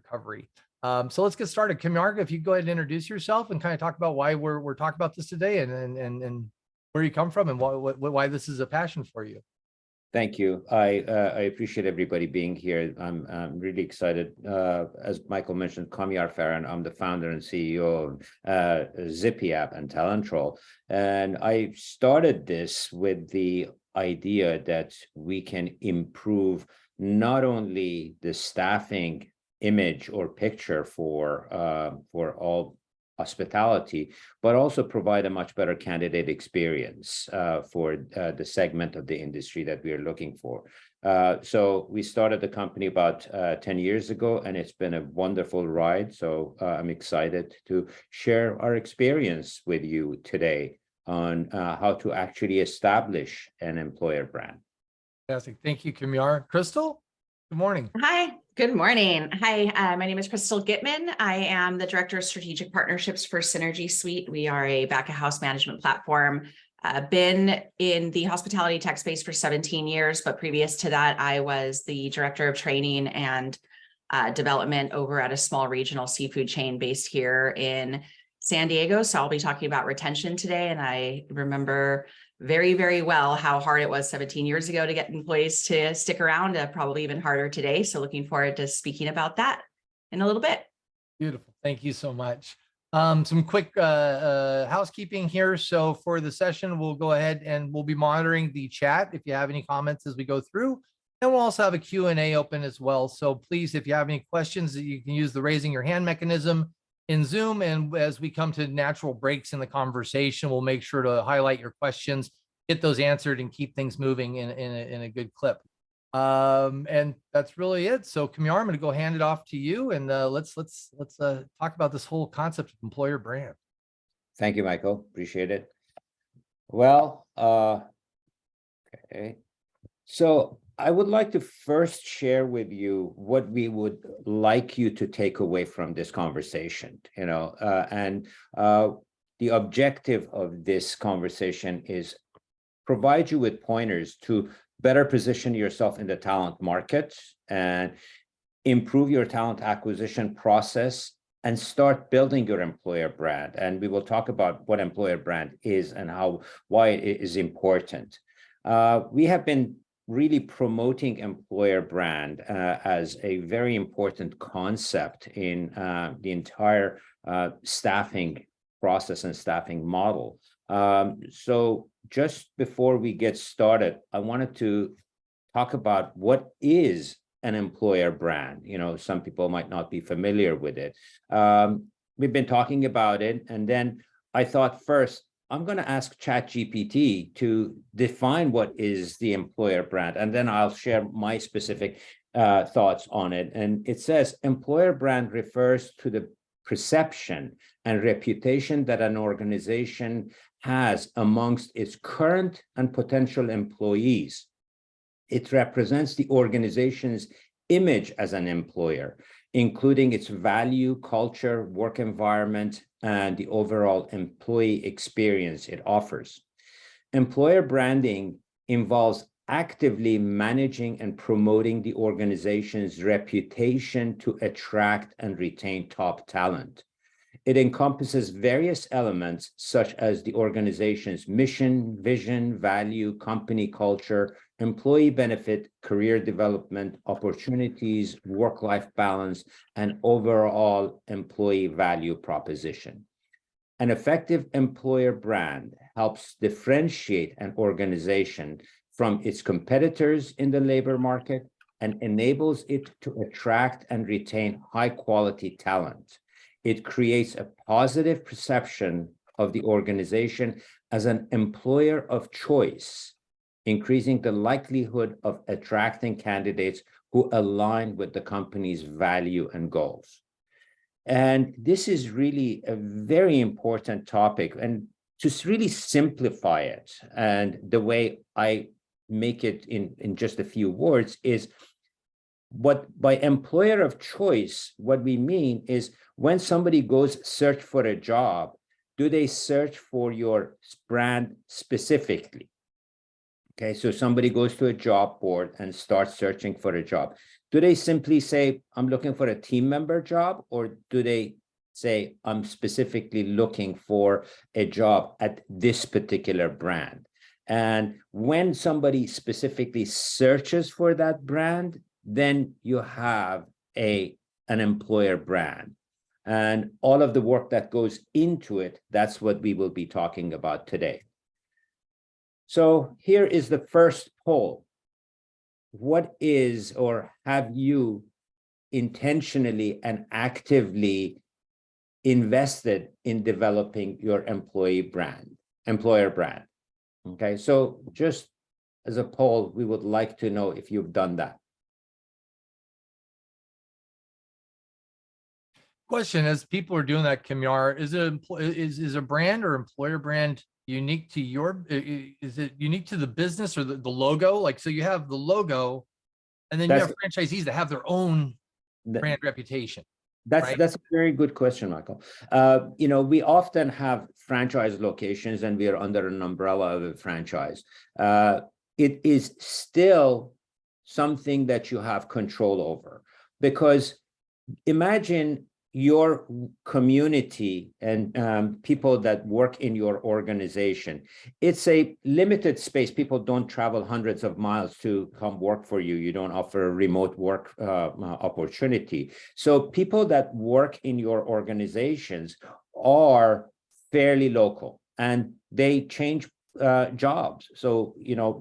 recovery. So let's get started. Kamyar, if you go ahead and introduce yourself and kind of talk about why we're talking about this today and where you come from and why this is a passion for you. Thank you. I appreciate everybody being here. I'm really excited. As Michael mentioned, Kamyar Farhan, I'm the founder and CEO of ZippyApp and Talentrol. And I started this with the idea that we can improve not only the staffing image or picture for all hospitality, but also provide a much better candidate experience for the segment of the industry that we are looking for. So we started the company about 10 years ago, and it's been a wonderful ride. So I'm excited to share our experience with you today on how to actually establish an employer brand. Fantastic. Thank you, Kamyar. Crystal, good morning. Hi, good morning. Hi, my name is Crystal Gitman. I am the Director of Strategic Partnerships for Synergy Suite. We are a back-of-house management platform. Been in the hospitality tech space for 17 years, but previous to that, I was the Director of Training and Development over at a small regional seafood chain based here in San Diego. So I'll be talking about retention today, and I remember very, very well how hard it was 17 years ago to get employees to stick around, probably even harder today. So looking forward to speaking about that in a little bit. Beautiful. Thank you so much. Some quick housekeeping here. So for the session, we'll go ahead and we'll be monitoring the chat if you have any comments as we go through. And we'll also have a Q&A open as well. So please, if you have any questions, you can use the raising your hand mechanism in Zoom, and as we come to natural breaks in the conversation, we'll make sure to highlight your questions, get those answered, and keep things moving in a good clip. And that's really it. So Kamyar, I'm going to go hand it off to you, and let's talk about this whole concept of employer brand. Thank you, Michael. Appreciate it. Well, okay. So I would like to first share with you what we would like you to take away from this conversation, and the objective of this conversation is provide you with pointers to better position yourself in the talent market and improve your talent acquisition process and start building your employer brand. And we will talk about what employer brand is and why it is important. We have been really promoting employer brand as a very important concept in the entire staffing process and staffing model. So just before we get started, I wanted to talk about what is an employer brand. Some people might not be familiar with it. We've been talking about it, and then I thought first, I'm going to ask ChatGPT to define what is the employer brand, and then I'll share my specific thoughts on it. And it says employer brand refers to the perception and reputation that an organization has amongst its current and potential employees. It represents the organization's image as an employer, including its value, culture, work environment, and the overall employee experience it offers. Employer branding involves actively managing and promoting the organization's reputation to attract and retain top talent. It encompasses various elements such as the organization's mission, vision, value, company culture, employee benefit, career development, opportunities, work-life balance, and overall employee value proposition. An effective employer brand helps differentiate an organization from its competitors in the labor market and enables it to attract and retain high-quality talent. It creates a positive perception of the organization as an employer of choice, increasing the likelihood of attracting candidates who align with the company's value and goals. And this is really a very important topic. And to really simplify it, and the way I make it in just a few words is, what by employer of choice, what we mean is when somebody goes search for a job, do they search for your brand specifically? Okay, so somebody goes to a job board and starts searching for a job. Do they simply say, I'm looking for a team member job, or do they say, I'm specifically looking for a job at this particular brand? And when somebody specifically searches for that brand, then you have an employer brand. And all of the work that goes into it, that's what we will be talking about today. So here is the first poll. What is, or have you intentionally and actively invested in developing your employer brand? Okay, so just as a poll, we would like to know if you've done that. Question: as people are doing that, Kimyar, is a brand or employer brand unique to your? Is it unique to the business or the logo? Like, so you have the logo, and then you have franchisees that have their own brand reputation. That's a very good question, Michael. We often have franchise locations, and we are under an umbrella of a franchise. It is still something that you have control over, because imagine your community and people that work in your organization. It's a limited space. People don't travel hundreds of miles to come work for you. You don't offer a remote work opportunity. So people that work in your organizations are fairly local, and they change jobs. So,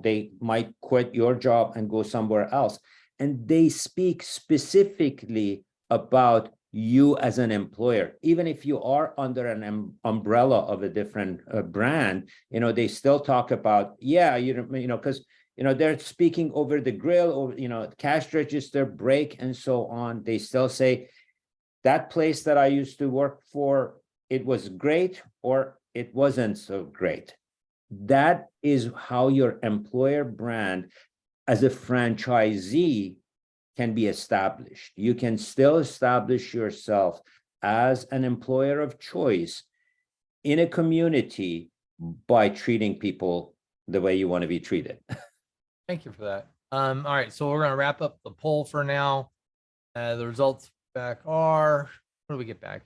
they might quit your job and go somewhere else. And they speak specifically about you as an employer. Even if you are under an umbrella of a different brand, they still talk about, because they're speaking over the grill, or cash register, break, and so on. They still say, that place that I used to work for, it was great, or it wasn't so great. That is how your employer brand as a franchisee can be established. You can still establish yourself as an employer of choice in a community by treating people the way you want to be treated. Thank you for that. All right, so we're going to wrap up the poll for now. The results back are, what do we get back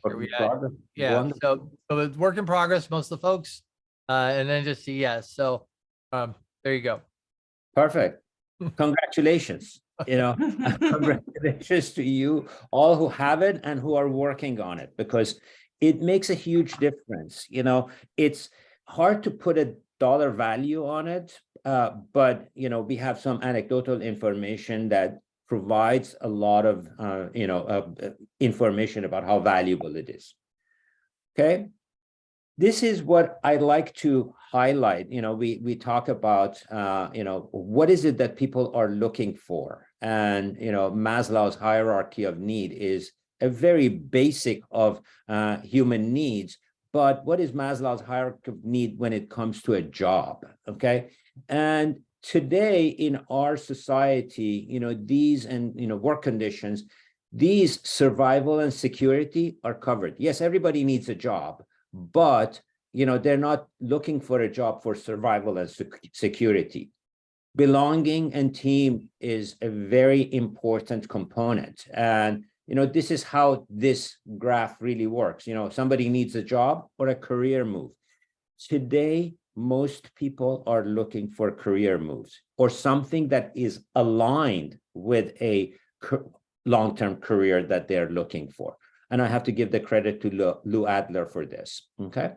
here? So it's work in progress, most of the folks, and then just see yes. So there you go. Perfect. Congratulations. Congratulations to you all who have it and who are working on it, because it makes a huge difference. It's hard to put a dollar value on it, but we have some anecdotal information that provides a lot of information about how valuable it is. Okay. This is what I like to highlight. We talk about, what is it that people are looking for? And, Maslow's hierarchy of need is a very basic of human needs. But what is Maslow's hierarchy of need when it comes to a job? Okay. And today in our society, these and, work conditions, these survival and security are covered. Yes, everybody needs a job, but they're not looking for a job for survival and security. Belonging and team is a very important component. And this is how this graph really works. Somebody needs a job or a career move. Today, most people are looking for career moves or something that is aligned with a long-term career that they're looking for. And I have to give the credit to Lou Adler for this, okay?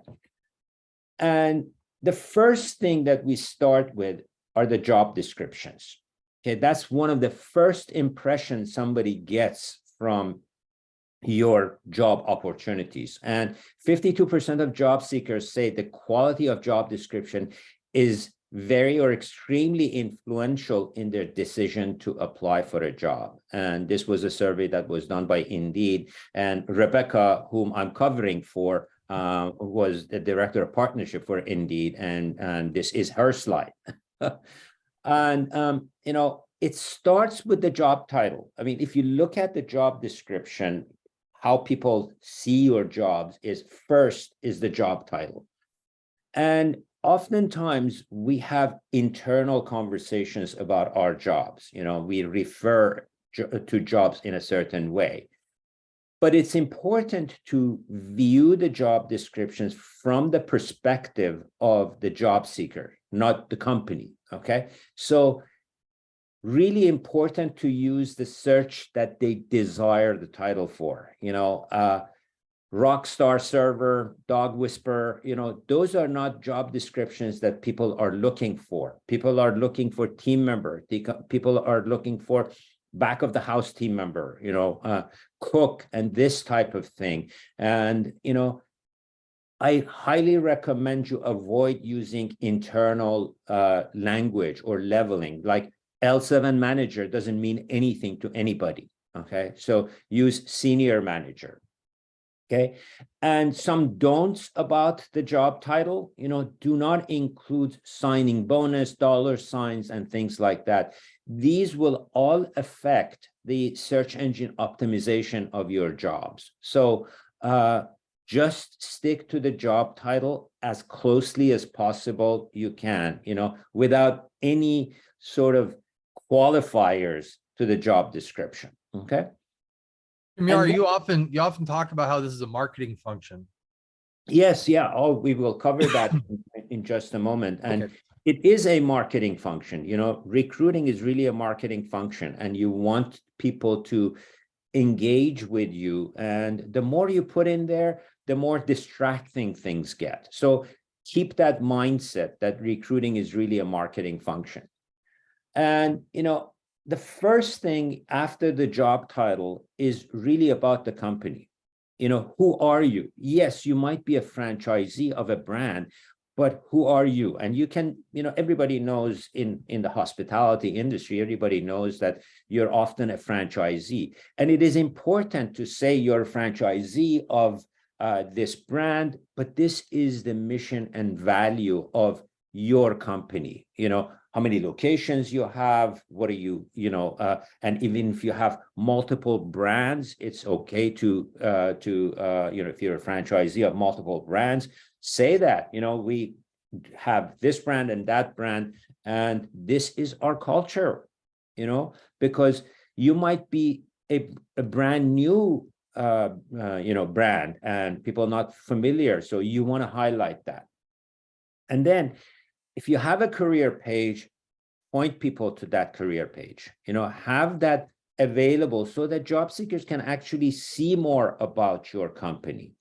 And the first thing that we start with are the job descriptions. Okay, that's one of the first impressions somebody gets from your job opportunities. And 52% of job seekers say the quality of job description is very or extremely influential in their decision to apply for a job. And this was a survey that was done by Indeed. And Rebecca, whom I'm covering for, was the director of partnership for Indeed. And this is her slide. And, it starts with the job title. I mean, if you look at the job description, how people see your jobs is first is the job title. And oftentimes we have internal conversations about our jobs. We refer to jobs in a certain way. But it's important to view the job descriptions from the perspective of the job seeker, not the company, okay? So really important to use the search that they desire the title for, rock star server, dog whisperer, those are not job descriptions that people are looking for. People are looking for team member. People are looking for back of the house team member, cook and this type of thing. And, I highly recommend you avoid using internal language or leveling, like L7 manager doesn't mean anything to anybody, okay? So use senior manager, okay? And some don'ts about the job title, do not include signing bonus, dollar signs, and things like that. These will all affect the search engine optimization of your jobs. So just stick to the job title as closely as possible you can, without any sort of qualifiers to the job description, okay? Kumar, you often talk about how this is a marketing function. Yes, yeah. Oh, we will cover that in just a moment. And okay. It is a marketing function. Recruiting is really a marketing function, and you want people to engage with you. And the more you put in there, the more distracting things get. So keep that mindset that recruiting is really a marketing function. And, the first thing after the job title is really about the company. Who are you? Yes, you might be a franchisee of a brand, but who are you? And you can, everybody knows in the hospitality industry, everybody knows that you're often a franchisee. And it is important to say you're a franchisee of this brand, but this is the mission and value of your company. How many locations you have, what are you, and even if you have multiple brands, it's okay to if you're a franchisee of multiple brands, say that, we have this brand and that brand, and this is our culture, because you might be a brand new, brand and people not familiar. So you want to highlight that. And then if you have a career page, point people to that career page, have that available so that job seekers can actually see more about your company.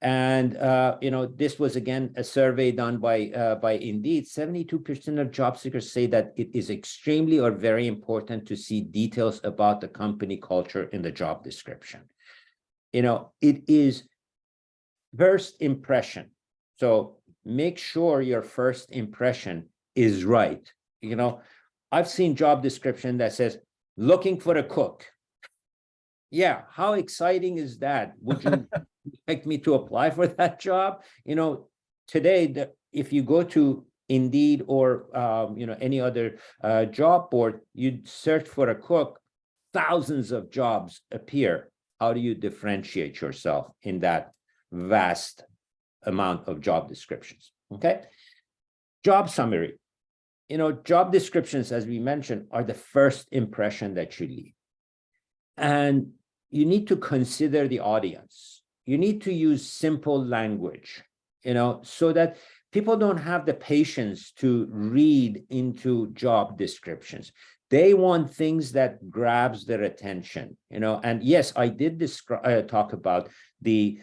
And, this was, again, a survey done by Indeed. 72% of job seekers say that it is extremely or very important to see details about the company culture in the job description. It is first impression. So make sure your first impression is right. I've seen job description that says, looking for a cook. Yeah, how exciting is that? Would you expect me to apply for that job? Today, if you go to Indeed or, any other job board, you search for a cook, thousands of jobs appear. How do you differentiate yourself in that vast amount of job descriptions? Okay. Job summary. Job descriptions, as we mentioned, are the first impression that you leave. And you need to consider the audience. You need to use simple language, so that people don't have the patience to read into job descriptions. They want things that grabs their attention, and yes, I did talk about the,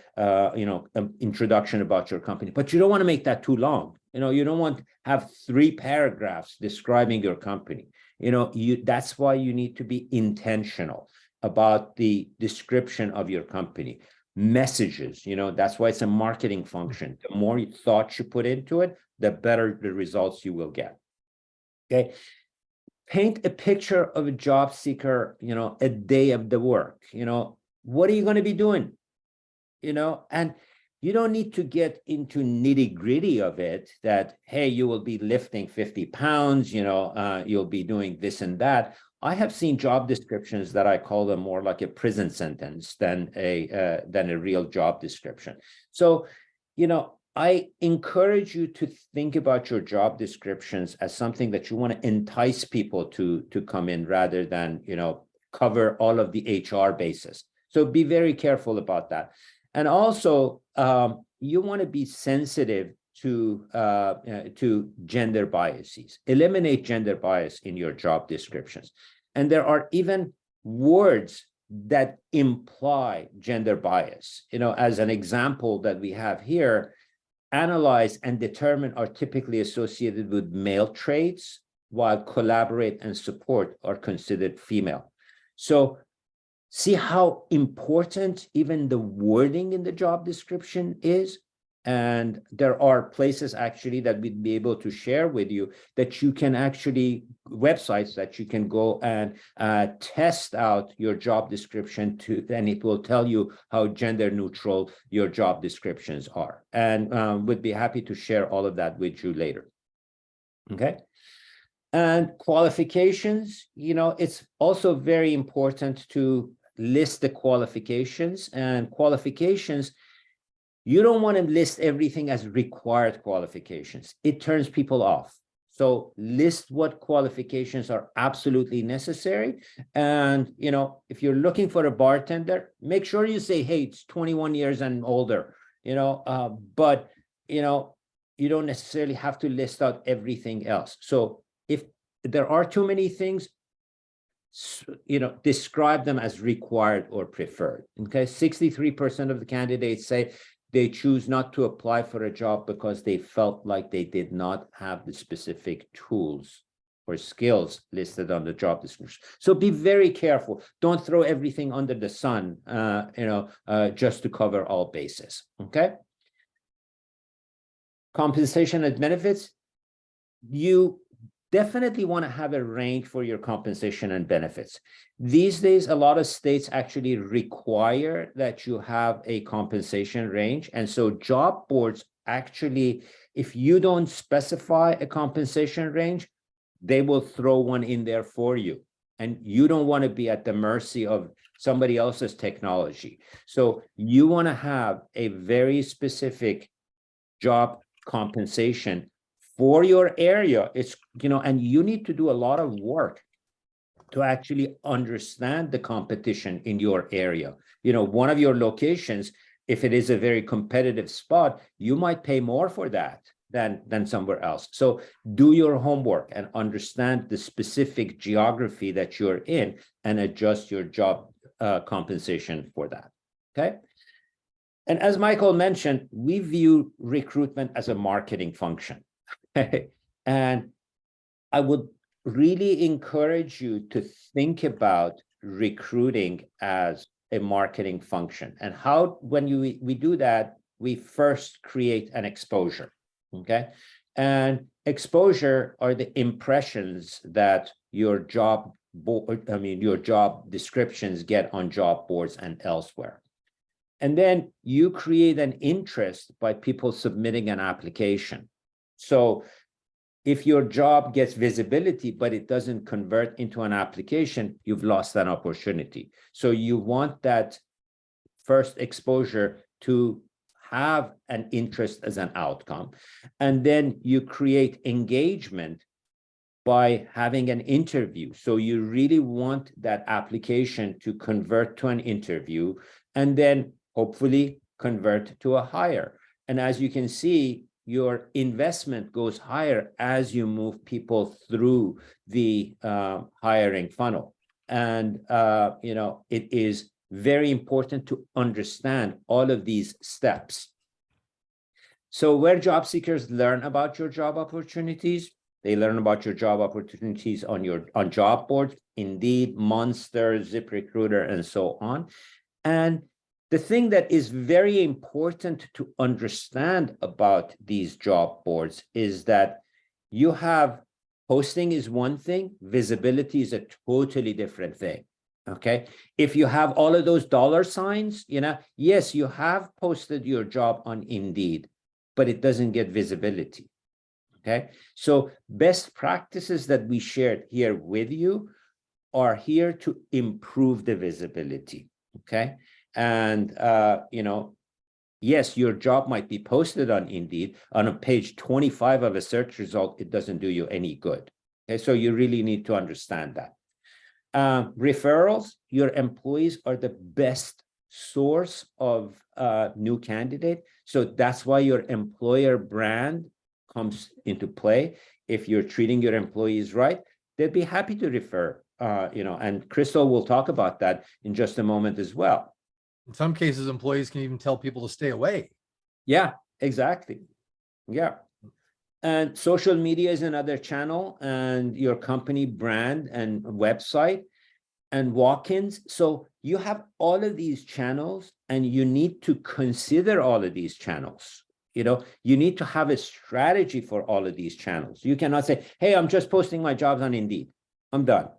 introduction about your company, but you don't want to make that too long. You don't want to have 3 paragraphs describing your company. That's why you need to be intentional about the description of your company. Messages, that's why it's a marketing function. The more thought you put into it, the better the results you will get. Okay. Paint a picture of a job seeker, a day of the work. What are you going to be doing? And you don't need to get into nitty-gritty of it that, hey, you will be lifting 50 pounds, you'll be doing this and that. I have seen job descriptions that I call them more like a prison sentence than a real job description. So, I encourage you to think about your job descriptions as something that you want to entice people to come in rather than, cover all of the HR bases. So be very careful about that. And also, you want to be sensitive to gender biases. Eliminate gender bias in your job descriptions. And there are even words that imply gender bias. As an example that we have here, analyze and determine are typically associated with male traits, while collaborate and support are considered female. So see how important even the wording in the job description is. And there are places actually that we'd be able to share with you that you can actually, websites that you can go and test out your job description and it will tell you how gender neutral your job descriptions are. And we'd be happy to share all of that with you later. Okay. And qualifications, it's also very important to list the qualifications. And qualifications, you don't want to list everything as required qualifications. It turns people off. So list what qualifications are absolutely necessary. And, if you're looking for a bartender, make sure you say, hey, it's 21 years and older, but, you don't necessarily have to list out everything else. So if there are too many things, describe them as required or preferred. Okay, 63% of the candidates say they choose not to apply for a job because they felt like they did not have the specific tools or skills listed on the job description. So be very careful. Don't throw everything under the sun, just to cover all bases. Okay. Compensation and benefits. You definitely want to have a range for your compensation and benefits. These days, a lot of states actually require that you have a compensation range. And so job boards actually, if you don't specify a compensation range, they will throw one in there for you. And you don't want to be at the mercy of somebody else's technology. So you want to have a very specific job compensation for your area. It's, and you need to do a lot of work to actually understand the competition in your area. One of your locations, if it is a very competitive spot, you might pay more for that than somewhere else. So do your homework and understand the specific geography that you're in and adjust your job compensation for that. Okay. And as Michael mentioned, we view recruitment as a marketing function. And I would really encourage you to think about recruiting as a marketing function. And how, when we do that, we first create an exposure. Okay. And exposure are the impressions that your job descriptions get on job boards and elsewhere. And then you create an interest by people submitting an application. So if your job gets visibility, but it doesn't convert into an application, you've lost an opportunity. So you want that first exposure to have an interest as an outcome. And then you create engagement by having an interview. So you really want that application to convert to an interview and then hopefully convert to a hire. And as you can see, your investment goes higher as you move people through the hiring funnel. And, it is very important to understand all of these steps. So where job seekers learn about your job opportunities, they learn about your job opportunities on job boards, Indeed, Monster, ZipRecruiter, and so on. And the thing that is very important to understand about these job boards is that you have posting is one thing, visibility is a totally different thing. Okay. If you have all of those dollar signs, yes, you have posted your job on Indeed, but it doesn't get visibility. Okay. So best practices that we shared here with you are here to improve the visibility. Okay. And, yes, your job might be posted on Indeed. On a page 25 of a search result, it doesn't do you any good. Okay, so you really need to understand that. Referrals, your employees are the best source of new candidate. So that's why your employer brand comes into play. If you're treating your employees right, they'd be happy to refer, and Crystal will talk about that in just a moment as well. In some cases, employees can even tell people to stay away. Yeah, exactly. Yeah. And social media is another channel, and your company brand and website and walk-ins. So you have all of these channels, and you need to consider all of these channels. You need to have a strategy for all of these channels. You cannot say, hey, I'm just posting my jobs on Indeed, I'm done.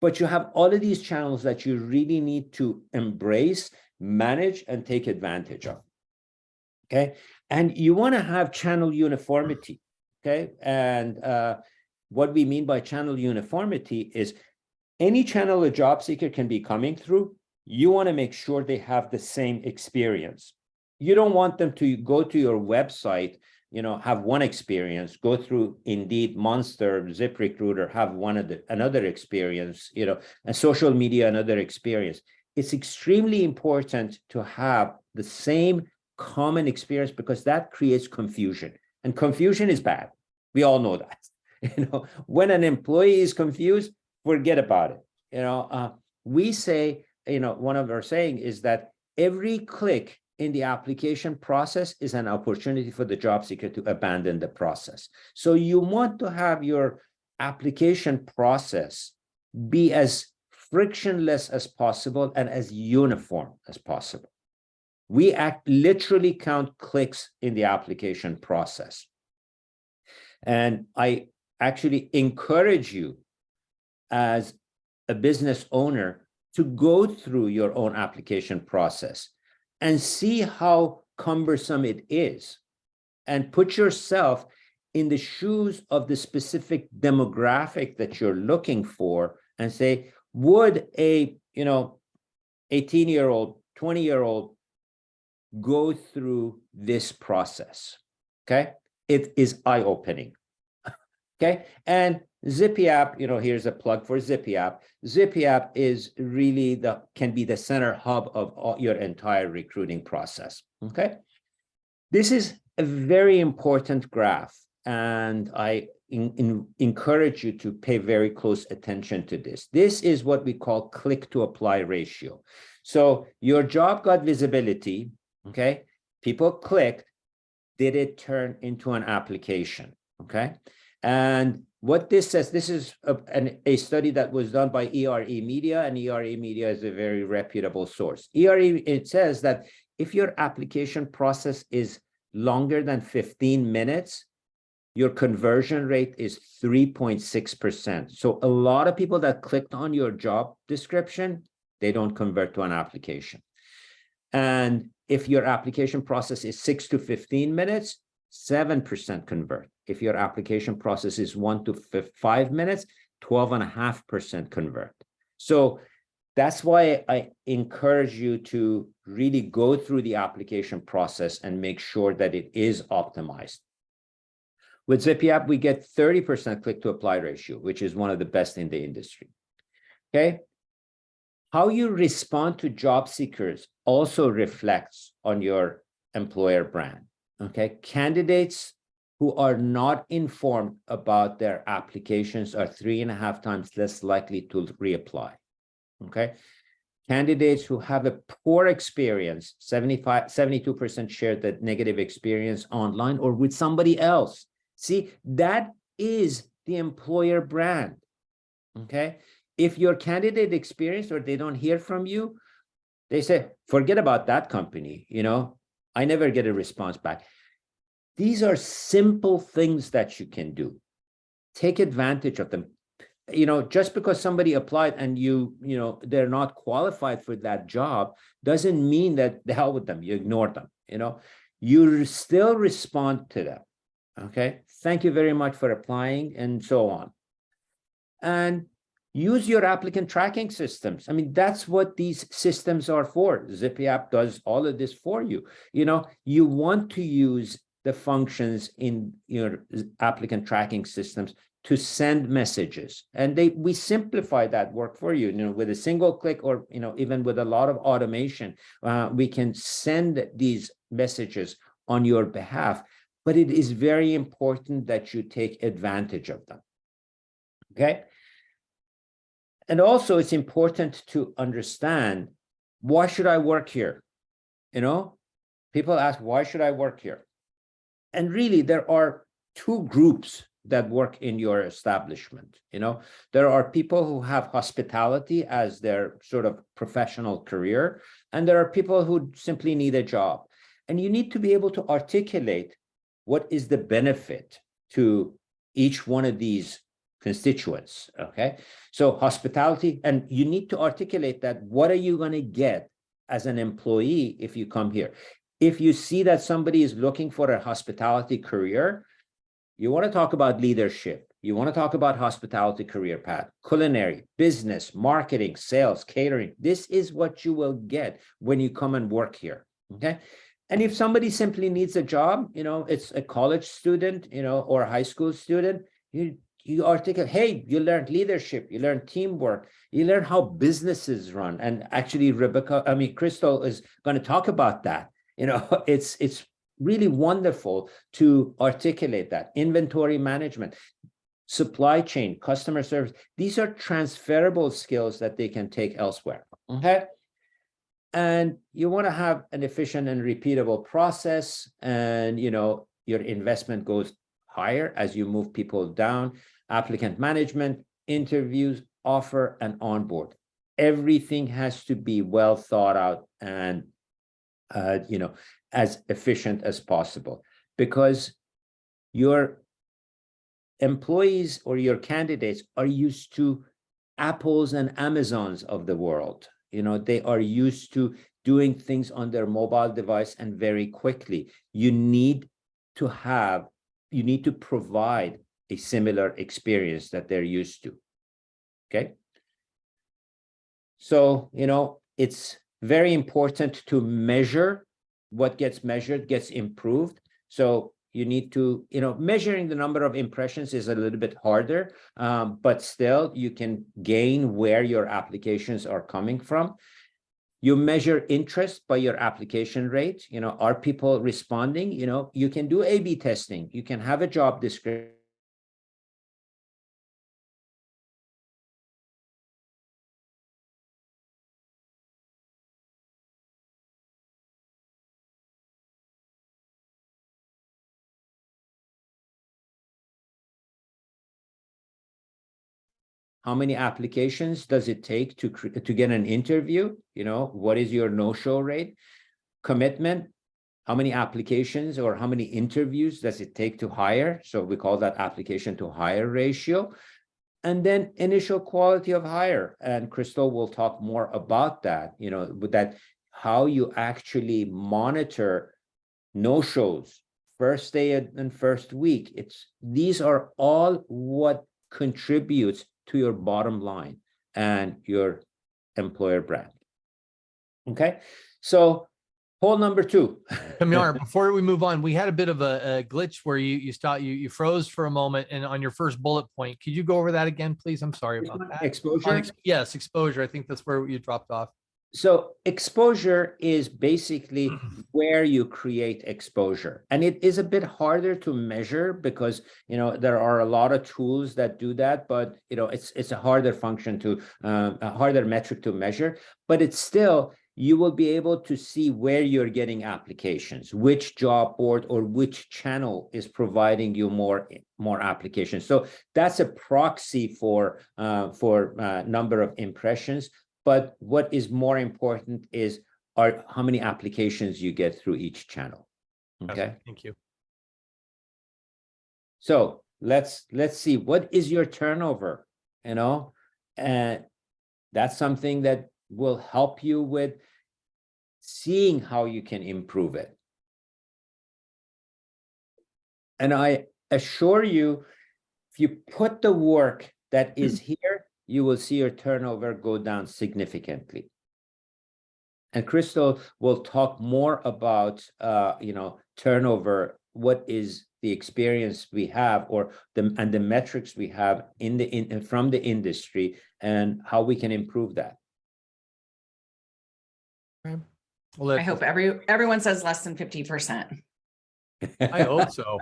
But you have all of these channels that you really need to embrace, manage, and take advantage of. Okay. And you want to have channel uniformity. Okay. And what we mean by channel uniformity is any channel a job seeker can be coming through, you want to make sure they have the same experience. You don't want them to go to your website, have one experience, go through Indeed, Monster, ZipRecruiter, have another experience, and social media, another experience. It's extremely important to have the same common experience, because that creates confusion, and confusion is bad. We all know that. When an employee is confused, forget about it. We say, one of our saying is that every click in the application process is an opportunity for the job seeker to abandon the process. So you want to have your application process be as frictionless as possible and as uniform as possible. We literally count clicks in the application process. And I actually encourage you as a business owner to go through your own application process and see how cumbersome it is, and put yourself in the shoes of the specific demographic that you're looking for, and say, would a 18-year-old, 20-year-old go through this process? Okay, it is eye-opening. Okay, and ZippyApp, here's a plug for ZippyApp. ZippyApp is really can be the center hub of your entire recruiting process. Okay, this is a very important graph, and I encourage you to pay very close attention to this. This is what we call click to apply ratio. So your job got visibility. Okay, people clicked. Did it turn into an application? Okay. And what this says, this is a study that was done by ERE Media, and ERE Media is a very reputable source. It says that if your application process is longer than 15 minutes, your conversion rate is 3.6%. So a lot of people that clicked on your job description, they don't convert to an application. And if your application process is 6 to 15 minutes, 7% convert. If your application process is 1 to 5 minutes, 12.5% convert. So that's why I encourage you to really go through the application process and make sure that it is optimized. With ZippyApp, we get 30% click to apply ratio, which is one of the best in the industry. Okay. How you respond to job seekers also reflects on your employer brand. Okay, candidates who are not informed about their applications are 3.5 times less likely to reapply. Okay, candidates who have a poor experience, 72% shared that negative experience online or with somebody else. See, that is the employer brand. Okay, if your candidate experience or they don't hear from you, they say, forget about that company, I never get a response back. These are simple things that you can do. Take advantage of them. Just because somebody applied and they're not qualified for that job doesn't mean that the hell with them, you ignore them. You still respond to them. Okay, thank you very much for applying, and so on. And use your applicant tracking systems. I mean, that's what these systems are for. ZippyApp does all of this for you. You want to use the functions in your applicant tracking systems to send messages. And we simplify that work for you, with a single click, or, even with a lot of automation, we can send these messages on your behalf. But it is very important that you take advantage of them. Okay. And also it's important to understand, why should I work here? People ask, why should I work here? And really, there are two groups that work in your establishment. There are people who have hospitality as their sort of professional career, and there are people who simply need a job. And you need to be able to articulate what is the benefit to each one of these constituents. Okay, so hospitality, and you need to articulate that. What are you going to get as an employee if you come here? If you see that somebody is looking for a hospitality career, you want to talk about leadership. You want to talk about hospitality career path, culinary, business, marketing, sales, catering. This is what you will get when you come and work here. Okay. And if somebody simply needs a job, it's a college student, or a high school student, you articulate, hey, you learned leadership, you learned teamwork, you learn how businesses run. And actually, Crystal is going to talk about that. It's really wonderful to articulate that. Inventory management, supply chain, customer service. These are transferable skills that they can take elsewhere. Okay. And you want to have an efficient and repeatable process. And, your investment goes higher as you move people down. Applicant management, interviews, offer, and onboard. Everything has to be well thought out and, as efficient as possible, because your employees or your candidates are used to Apples and Amazons of the world. They are used to doing things on their mobile device and very quickly. You need to provide a similar experience that they're used to. Okay. So, it's very important to measure. What gets measured gets improved. So you need to, measuring the number of impressions is a little bit harder, but still you can gain where your applications are coming from. You measure interest by your application rate. Are people responding? You can do A/B testing. You can have a job description. How many applications does it take to get an interview? What is your no-show rate? Commitment, how many applications or how many interviews does it take to hire? So we call that application to hire ratio. And then initial quality of hire. And Crystal will talk more about that, with that, how you actually monitor no-shows, first day and first week. These are all what contributes to your bottom line and your employer brand. Okay, so poll number 2. Kamyar, before we move on, we had a bit of a glitch where you stopped, you froze for a moment, and on your first bullet point, could you go over that again, please? I'm sorry about that. Exposure? Yes, exposure. I think that's where you dropped off. So exposure is basically where you create exposure. And it is a bit harder to measure because, there are a lot of tools that do that, but, it's a harder function a harder metric to measure, but it's still, you will be able to see where you're getting applications, which job board or which channel is providing you more applications. So that's a proxy for number of impressions. But what is more important is how many applications you get through each channel. Okay. Thank you. So let's see, what is your turnover? And that's something that will help you with seeing how you can improve it. And I assure you, if you put the work that is here, you will see your turnover go down significantly. And Crystal will talk more about, turnover what is the experience we have, or the metrics we have from the industry, and how we can improve that. Well, I hope everyone says less than 50%. I hope so.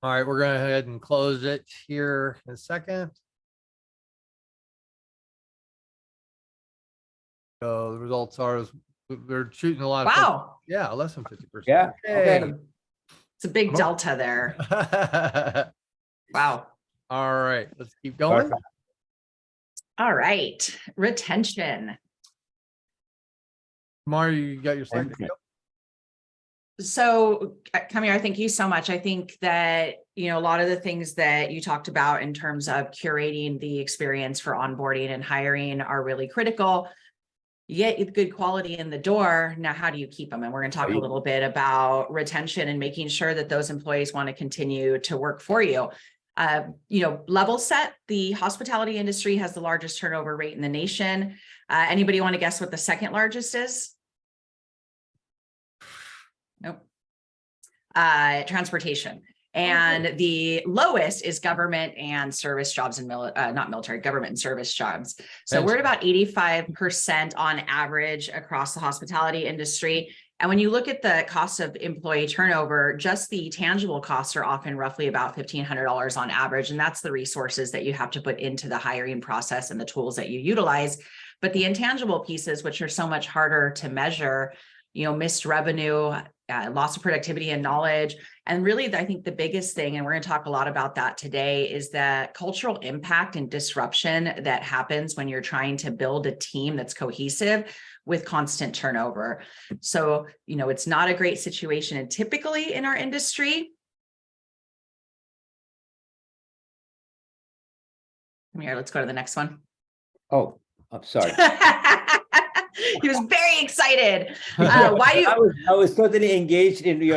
All right, we're going to go ahead and close it here in a second. So the results are we're shooting a lot of Wow. yeah, less than 50%. Yeah. Okay. It's a big Come on. delta there. Wow. All right, let's keep going. Perfect. All right. Retention. Mario, you got your slide. So, Kamir, thank you so much. I think that, a lot of the things that you talked about in terms of curating the experience for onboarding and hiring are really critical. You get good quality in the door. Now, how do you keep them? And we're going to talk a little bit about retention and making sure that those employees want to continue to work for you. Level set, the hospitality industry has the largest turnover rate in the nation. Anybody want to guess what the second largest is? Nope. Transportation. And the lowest is government and service jobs and not military, government and service jobs. So we're at about 85% on average across the hospitality industry. And when you look at the cost of employee turnover, just the tangible costs are often roughly about $1,500 on average. And that's the resources that you have to put into the hiring process and the tools that you utilize. But the intangible pieces, which are so much harder to measure, missed revenue, loss of productivity and knowledge. And really, I think the biggest thing, and we're going to talk a lot about that today, is that cultural impact and disruption that happens when you're trying to build a team that's cohesive with constant turnover. So, it's not a great situation. And typically in our industry, come here, let's go to the next one. Oh, I'm sorry. He was very excited. I was totally engaged in your.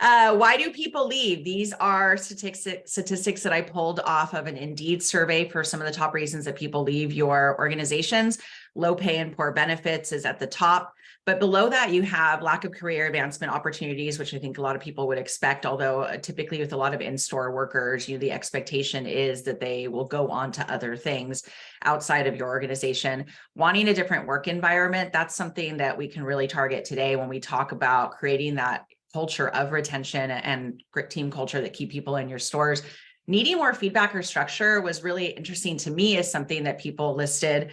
Why do people leave? These are statistics that I pulled off of an Indeed survey for some of the top reasons that people leave your organizations. Low pay and poor benefits is at the top. But below that, you have lack of career advancement opportunities, which I think a lot of people would expect, although typically with a lot of in-store workers, the expectation is that they will go on to other things outside of your organization. Wanting a different work environment, that's something that we can really target today when we talk about creating that culture of retention and great team culture that keep people in your stores. Needing more feedback or structure was really interesting to me as something that people listed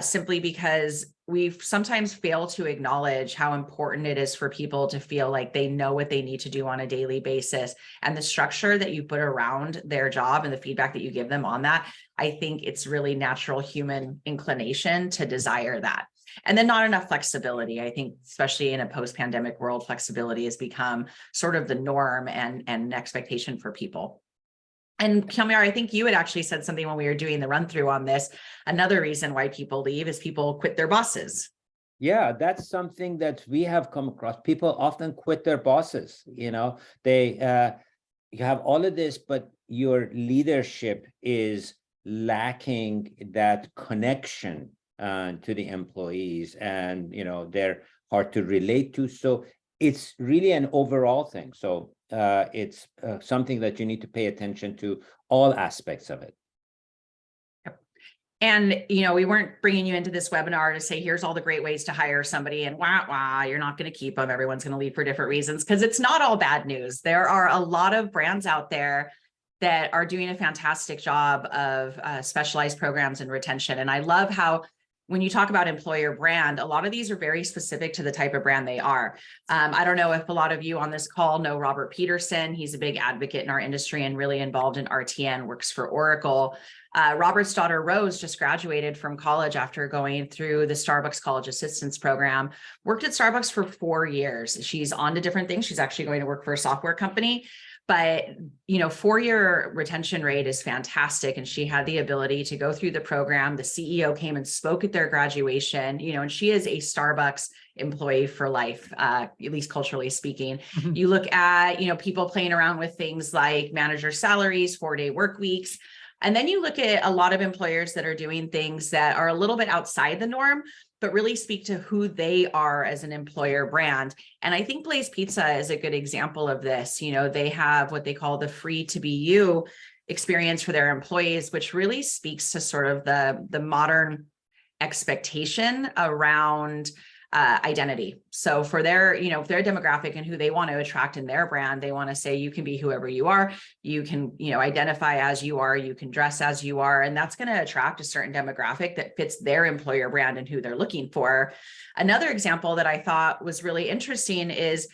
simply because we sometimes fail to acknowledge how important it is for people to feel like they know what they need to do on a daily basis. And the structure that you put around their job and the feedback that you give them on that, I think it's really natural human inclination to desire that. And then not enough flexibility. I think, especially in a post-pandemic world, flexibility has become sort of the norm and an expectation for people. And Kamir, I think you had actually said something when we were doing the run through on this. Another reason why people leave is people quit their bosses. Yeah, that's something that we have come across. People often quit their bosses. They you have all of this, but your leadership is lacking that connection to the employees, and they're hard to relate to. So it's really an overall thing. So it's something that you need to pay attention to all aspects of it. And, we weren't bringing you into this webinar to say, here's all the great ways to hire somebody and you're not going to keep them. Everyone's going to leave for different reasons, because it's not all bad news. There are a lot of brands out there that are doing a fantastic job of specialized programs and retention. And I love how when you talk about employer brand, a lot of these are very specific to the type of brand they are. I don't know if a lot of you on this call know Robert Peterson. He's a big advocate in our industry and really involved in RTN, works for Oracle. Robert's daughter, Rose, just graduated from college after going through the Starbucks College Assistance Program, worked at Starbucks for 4 years. She's on to different things. She's actually going to work for a software company. But, 4-year retention rate is fantastic. And she had the ability to go through the program. The CEO came and spoke at their graduation, and she is a Starbucks employee for life, at least culturally speaking. You look at, people playing around with things like manager salaries, 4-day work weeks. And then you look at a lot of employers that are doing things that are a little bit outside the norm, but really speak to who they are as an employer brand. And I think Blaze Pizza is a good example of this. You know, they have what they call the free to be you experience for their employees, which really speaks to sort of the modern expectation around identity. So for their, you know, their demographic and who they want to attract in their brand, they want to say you can be whoever you are, you can, you know, identify as you are, you can dress as you are, and that's going to attract a certain demographic that fits their employer brand and who they're looking for. Another example that I thought was really interesting is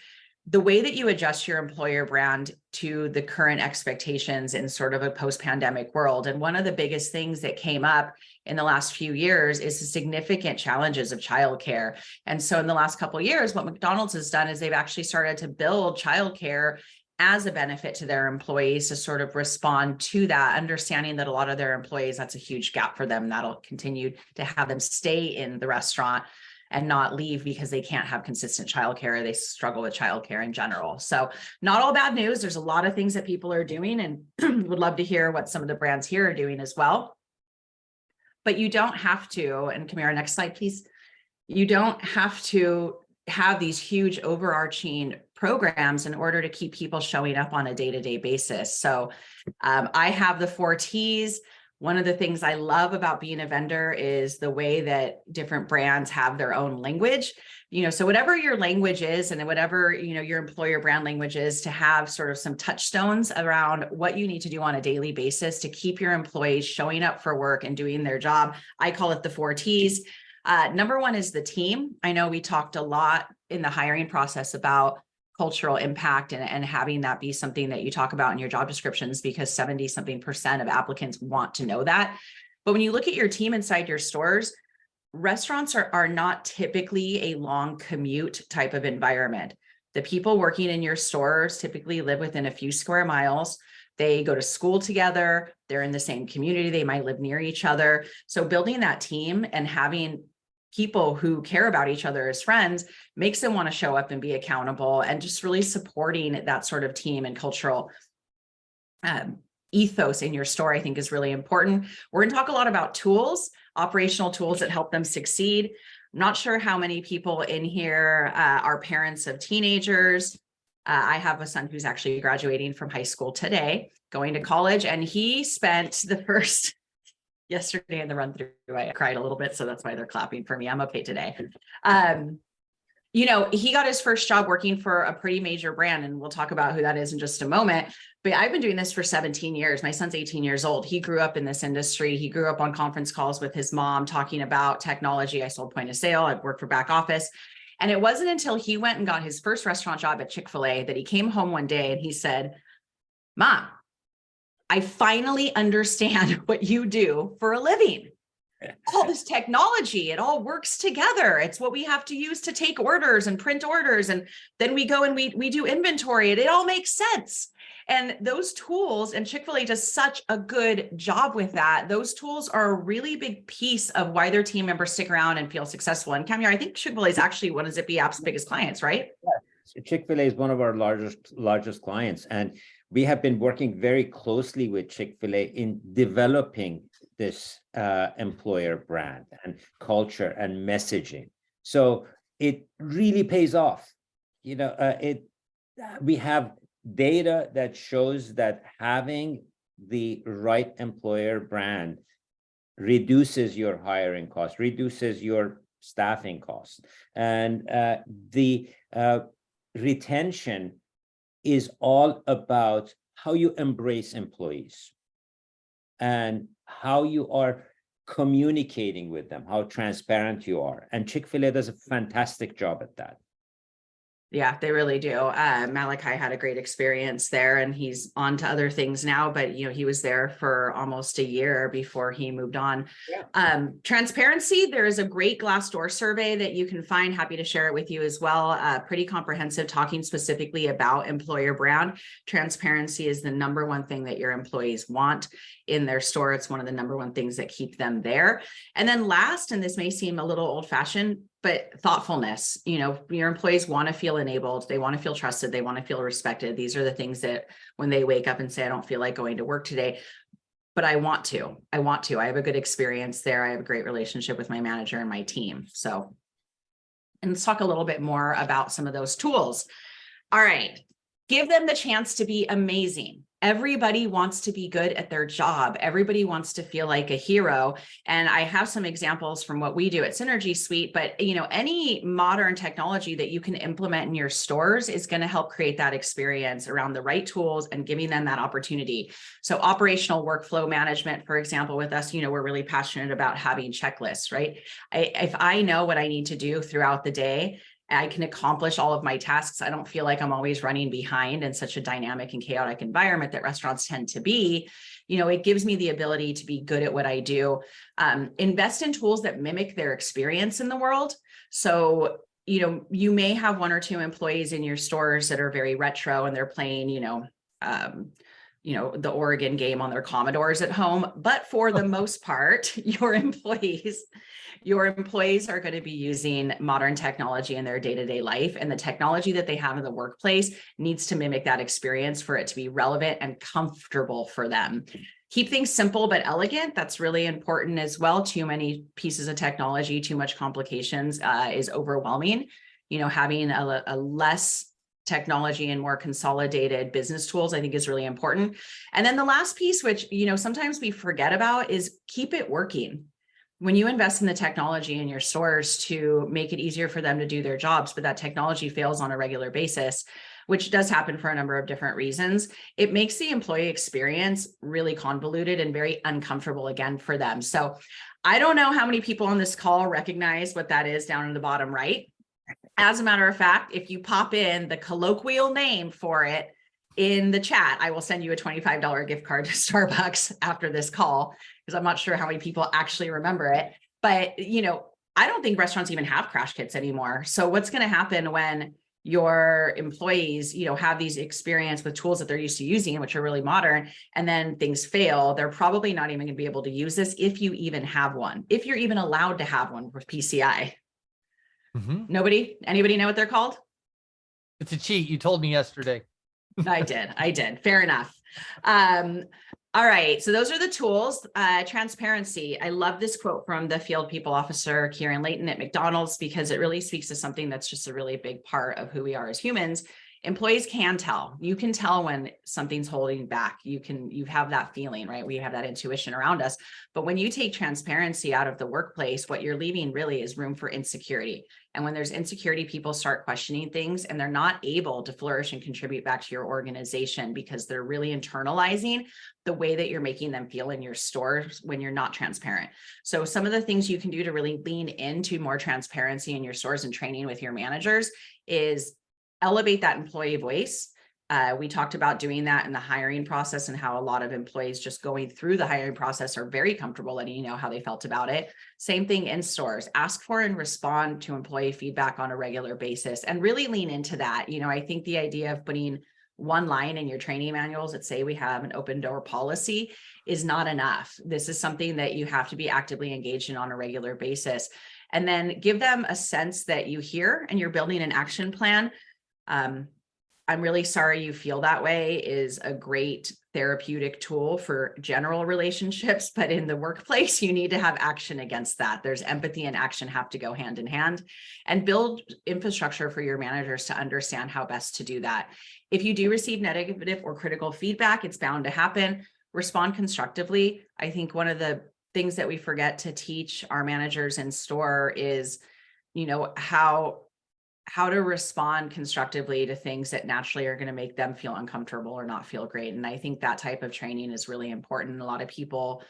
the way that you adjust your employer brand to the current expectations in sort of a post-pandemic world. And one of the biggest things that came up in the last few years is the significant challenges of childcare. And so in the last couple of years, what McDonald's has done is they've actually started to build childcare as a benefit to their employees to sort of respond to that, understanding that a lot of their employees, that's a huge gap for them. That'll continue to have them stay in the restaurant and not leave because they can't have consistent childcare. They struggle with childcare in general. So not all bad news. There's a lot of things that people are doing, and would love to hear what some of the brands here are doing as well. But you don't have to, and Kamira, next slide, please. You don't have to have these huge overarching programs in order to keep people showing up on a day-to-day basis. So I have the 4 T's. One of the things I love about being a vendor is the way that different brands have their own language. You know, so whatever your language is and whatever, you know, your employer brand language is, to have sort of some touchstones around what you need to do on a daily basis to keep your employees showing up for work and doing their job. I call it the 4 T's. Number 1 is the team. I know we talked a lot in the hiring process about cultural impact and having that be something that you talk about in your job descriptions, because 70-something% of applicants want to know that. But when you look at your team inside your stores, restaurants are not typically a long commute type of environment. The people working in your stores typically live within a few square miles. They go to school together. They're in the same community. They might live near each other. So building that team and having people who care about each other as friends makes them want to show up and be accountable, and just really supporting that sort of team and cultural ethos in your store, I think, is really important. We're going to talk a lot about tools, operational tools that help them succeed. I'm not sure how many people in here are parents of teenagers. I have a son who's actually graduating from high school today, going to college, and he spent the first yesterday in the run through, I cried a little bit, so that's why they're clapping for me. I'm okay today. You know, he got his first job working for a pretty major brand, and we'll talk about who that is in just a moment. But I've been doing this for 17 years. My son's 18 years old. He grew up in this industry. He grew up on conference calls with his mom talking about technology. I sold point of sale. I've worked for back office. And it wasn't until he went and got his first restaurant job at Chick-fil-A that he came home one day and he said, "Mom, I finally understand what you do for a living. All this technology, it all works together. It's what we have to use to take orders and print orders. And then we go and we do inventory, and it all makes sense." And those tools, and Chick-fil-A does such a good job with that. Those tools are a really big piece of why their team members stick around and feel successful. And Kamira, I think Chick-fil-A is actually one of ZippyApp's biggest clients, right? Yeah. Chick-fil-A is one of our largest clients, and we have been working very closely with Chick-fil-A in developing this employer brand and culture and messaging. So it really pays off. You know, we have data that shows that having the right employer brand reduces your hiring costs, reduces your staffing costs, and the retention is all about how you embrace employees and how you are communicating with them, how transparent you are. And Chick-fil-A does a fantastic job at that. Yeah, they really do. Malachi had a great experience there, and he's on to other things now, but you know, he was there for almost a year before he moved on. Yeah. Transparency, there is a great Glassdoor survey that you can find. Happy to share it with you as well. Pretty comprehensive, talking specifically about employer brand. Transparency is the number one thing that your employees want in their store. It's one of the number one things that keep them there. And then last, and this may seem a little old-fashioned, but thoughtfulness. You know, your employees want to feel enabled. They want to feel trusted. They want to feel respected. These are the things that when they wake up and say, "I don't feel like going to work today," but I want to. I have a good experience there. I have a great relationship with my manager and my team. So, and let's talk a little bit more about some of those tools. All right. Give them the chance to be amazing. Everybody wants to be good at their job. Everybody wants to feel like a hero. And I have some examples from what we do at Synergy Suite, but any modern technology that you can implement in your stores is going to help create that experience around the right tools and giving them that opportunity. So operational workflow management, for example, with us, we're really passionate about having checklists, right? If I know what I need to do throughout the day, I can accomplish all of my tasks. I don't feel like I'm always running behind in such a dynamic and chaotic environment that restaurants tend to be. It gives me the ability to be good at what I do. Invest in tools that mimic their experience in the world. So, you may have one or two employees in your stores that are very retro and they're playing, the Oregon game on their Commodores at home. But for the most part, your employees are going to be using modern technology in their day-to-day life. And the technology that they have in the workplace needs to mimic that experience for it to be relevant and comfortable for them. Keep things simple but elegant. That's really important as well. Too many pieces of technology, too much complications is overwhelming. Having a less technology and more consolidated business tools, I think, is really important. And then the last piece, which, sometimes we forget about, is keep it working. When you invest in the technology in your stores to make it easier for them to do their jobs, but that technology fails on a regular basis, which does happen for a number of different reasons, it makes the employee experience really convoluted and very uncomfortable again for them. So I don't know how many people on this call recognize what that is down in the bottom right. As a matter of fact, if you pop in the colloquial name for it in the chat, I will send you a $25 gift card to Starbucks after this call, because I'm not sure how many people actually remember it. But, I don't think restaurants even have crash kits anymore. So what's going to happen when your employees, have these experience with tools that they're used to using, which are really modern, and then things fail? They're probably not even going to be able to use this if you even have one, if you're even allowed to have one with PCI. Anybody know what they're called? It's a cheat. You told me yesterday. I did. Fair enough. All right. So those are the tools. Transparency. I love this quote from the field people officer, Kieran Layton at McDonald's, because it really speaks to something that's just a really big part of who we are as humans. Employees can tell. You can tell when something's holding back. You have that feeling, right? We have that intuition around us. But when you take transparency out of the workplace, what you're leaving really is room for insecurity. And when there's insecurity, people start questioning things and they're not able to flourish and contribute back to your organization because they're really internalizing the way that you're making them feel in your stores when you're not transparent. So some of the things you can do to really lean into more transparency in your stores and training with your managers is elevate that employee voice. We talked about doing that in the hiring process and how a lot of employees just going through the hiring process are very comfortable letting you know how they felt about it. Same thing in stores. Ask for and respond to employee feedback on a regular basis and really lean into that. I think the idea of putting one line in your training manuals that say we have an open door policy is not enough. This is something that you have to be actively engaged in on a regular basis. And then give them a sense that you hear and you're building an action plan. I'm really sorry you feel that way is a great therapeutic tool for general relationships, but in the workplace, you need to have action against that. There's empathy and action have to go hand in hand, and build infrastructure for your managers to understand how best to do that. If you do receive negative or critical feedback, it's bound to happen. Respond constructively. I think one of the things that we forget to teach our managers in store is, how to respond constructively to things that naturally are going to make them feel uncomfortable or not feel great. And I think that type of training is really important. A lot of people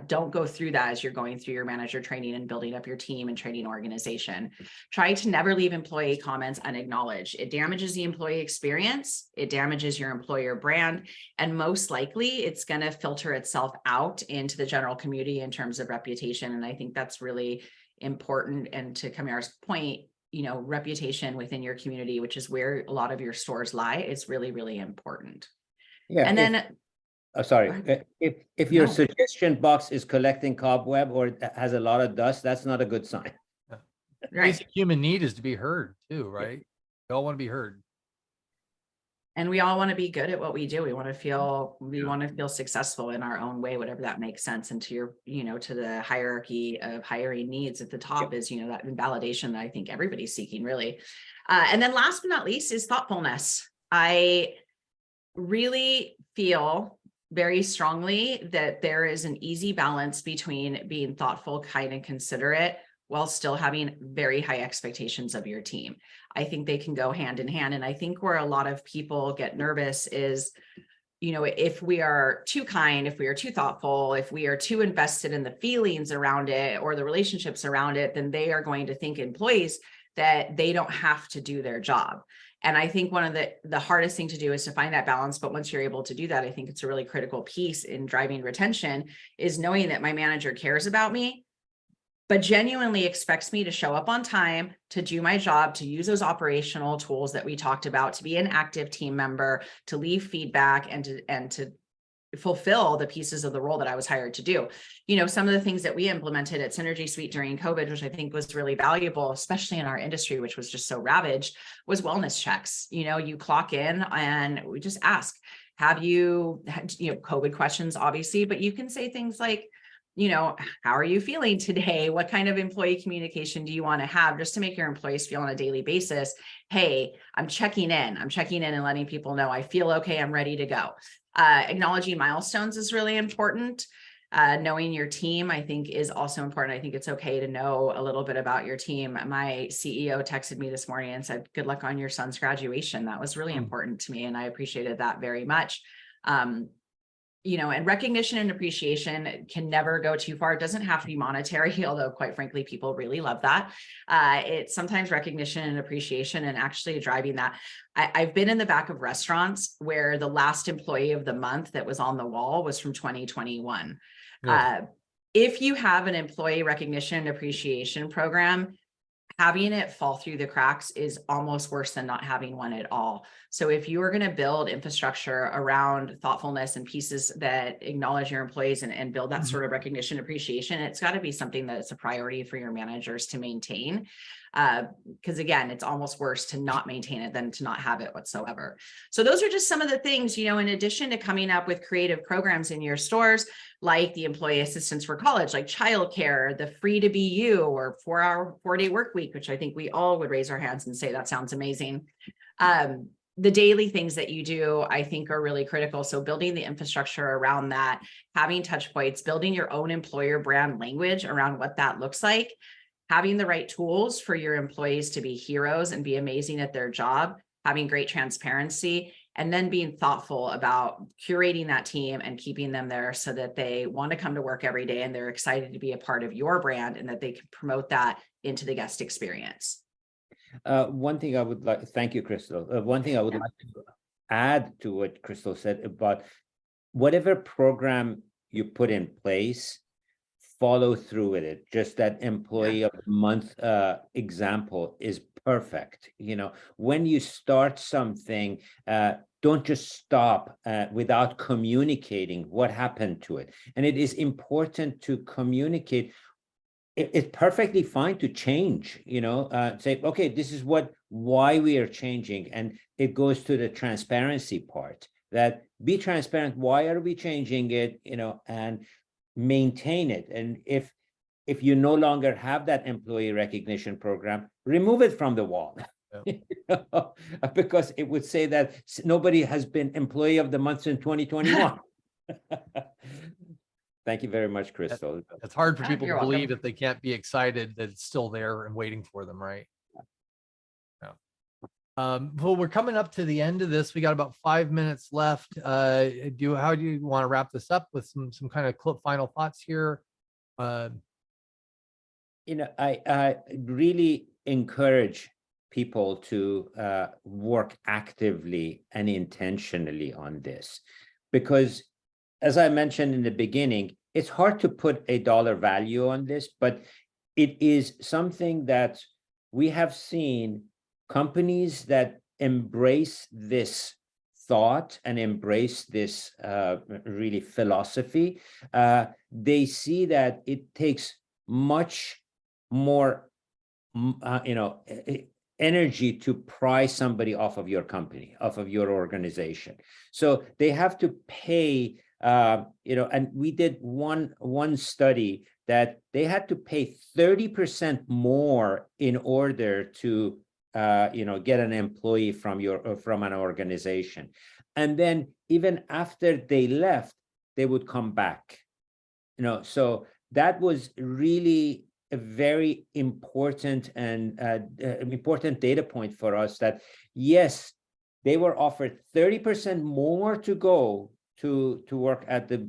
don't go through that as you're going through your manager training and building up your team and training organization. Try to never leave employee comments unacknowledged. It damages the employee experience. It damages your employer brand. And most likely it's going to filter itself out into the general community in terms of reputation. And I think that's really important. And to Kamara's point, reputation within your community, which is where a lot of your stores lie, is really, really important. Yeah. And then, sorry, if your suggestion box is collecting cobweb or it has a lot of dust, that's not a good sign. right. Basic human need is to be heard too, right? We all want to be heard. And we all want to be good at what we do. We want to feel successful in our own way, whatever that makes sense. And to your, to the hierarchy of hiring needs at the top is, that validation that I think everybody's seeking, really. And then last but not least is thoughtfulness. I really feel very strongly that there is an easy balance between being thoughtful, kind, and considerate while still having very high expectations of your team. I think they can go hand in hand. And I think where a lot of people get nervous is, if we are too kind, if we are too thoughtful, if we are too invested in the feelings around it or the relationships around it, then they are going to think, employees, that they don't have to do their job. And I think one of the hardest thing to do is to find that balance. But once you're able to do that, I think it's a really critical piece in driving retention, is knowing that my manager cares about me, but genuinely expects me to show up on time, to do my job, to use those operational tools that we talked about, to be an active team member, to leave feedback, and to fulfill the pieces of the role that I was hired to do. Some of the things that we implemented at Synergy Suite during COVID, which I think was really valuable, especially in our industry, which was just so ravaged, was wellness checks. You clock in and we just ask, have you COVID questions, obviously, but you can say things like, how are you feeling today? What kind of employee communication do you want to have, just to make your employees feel on a daily basis, hey, I'm checking in and letting people know I feel okay, I'm ready to go. Acknowledging milestones is really important. Knowing your team, I think, is also important. I think it's okay to know a little bit about your team. My CEO texted me this morning and said, good luck on your son's graduation. That was really important to me, and I appreciated that very much. And recognition and appreciation can never go too far. It doesn't have to be monetary, although quite frankly, people really love that. It's sometimes recognition and appreciation and actually driving that. I've been in the back of restaurants where the last employee of the month that was on the wall was from 2021. If you have an employee recognition and appreciation program, having it fall through the cracks is almost worse than not having one at all. So if you are going to build infrastructure around thoughtfulness and pieces that acknowledge your employees and build that sort of recognition, appreciation, it's got to be something that is a priority for your managers to maintain. Because again, it's almost worse to not maintain it than to not have it whatsoever. So those are just some of the things, in addition to coming up with creative programs in your stores, like the employee assistance for college, like childcare, the free to be you, or 4-day work week, which I think we all would raise our hands and say that sounds amazing. The daily things that you do, I think, are really critical. So building the infrastructure around that, having touch points, building your own employer brand language around what that looks like, having the right tools for your employees to be heroes and be amazing at their job, having great transparency, and then being thoughtful about curating that team and keeping them there so that they want to come to work every day and they're excited to be a part of your brand and that they can promote that into the guest experience. One thing I would like, thank you, Crystal. One thing I would like to add to what Crystal said about whatever program you put in place, follow through with it. Just that employee of the month example is perfect. When you start something, don't just stop without communicating what happened to it. And it is important to communicate. It's perfectly fine to change, say, okay, this is why we are changing. And it goes to the transparency part, that be transparent. Why are we changing it? And maintain it. And if you no longer have that employee recognition program, remove it from the wall. Because it would say that nobody has been employee of the month in 2021. Thank you very much, Crystal. It's hard for people You're to believe welcome. if they can't be excited that it's still there and waiting for them, right? Well, we're coming up to the end of this. We got about 5 minutes left. How do you want to wrap this up with some kind of final thoughts here? I really encourage people to work actively and intentionally on this, because as I mentioned in the beginning, it's hard to put a dollar value on this, but it is something that we have seen companies that embrace this thought and embrace this really philosophy. They see that it takes much more, energy to pry somebody off of your company, off of your organization. So they have to pay, and we did one study that they had to pay 30% more in order to, get an employee from an organization. And then even after they left, they would come back. So that was really a very important and important data point for us, that yes, they were offered 30% more to go to work at the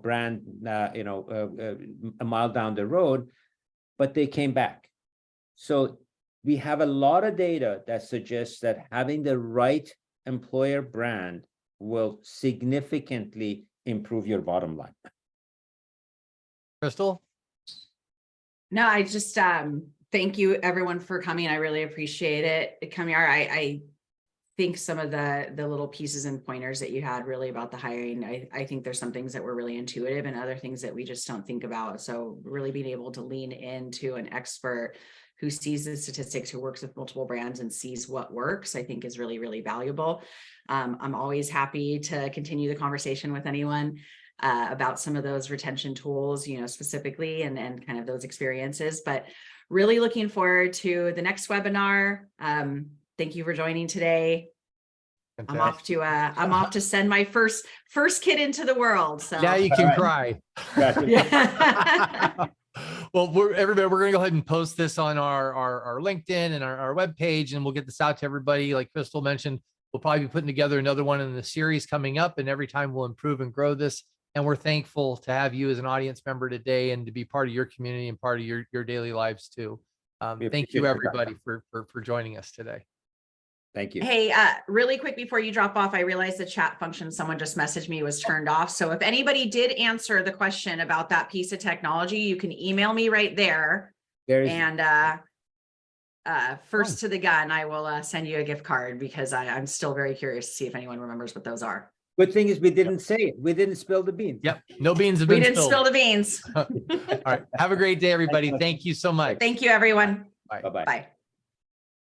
brand a mile down the road, but they came back. So we have a lot of data that suggests that having the right employer brand will significantly improve your bottom line. Crystal? No, I just thank you everyone for coming. I really appreciate it. Kamyar, I think some of the little pieces and pointers that you had really about the hiring, I think there's some things that were really intuitive and other things that we just don't think about. So really being able to lean into an expert who sees the statistics, who works with multiple brands and sees what works, I think is really, really valuable. I'm always happy to continue the conversation with anyone about some of those retention tools, specifically and kind of those experiences, but really looking forward to the next webinar. Thank you for joining today. Fantastic. I'm off to send my first kid into the world. So now you can cry. yeah. Well, everybody, we're going to go ahead and post this on our LinkedIn and our webpage, and we'll get this out to everybody. Like Crystal mentioned, we'll probably be putting together another one in the series coming up, and every time we'll improve and grow this. And we're thankful to have you as an audience member today and to be part of your community and part of your daily lives too. Thank you everybody for joining us today. Thank you. Hey, really quick before you drop off, I realized the chat function someone just messaged me was turned off. So if anybody did answer the question about that piece of technology, you can email me right there. And first to the gun, I will send you a gift card because I'm still very curious to see if anyone remembers what those are. Good thing is we didn't say it. We didn't spill the beans. Yep. No beans have been We didn't spilled. spill the beans. All right. Have a great day, everybody. Thank you so much. Thank you, everyone. Bye. Bye-bye. Bye.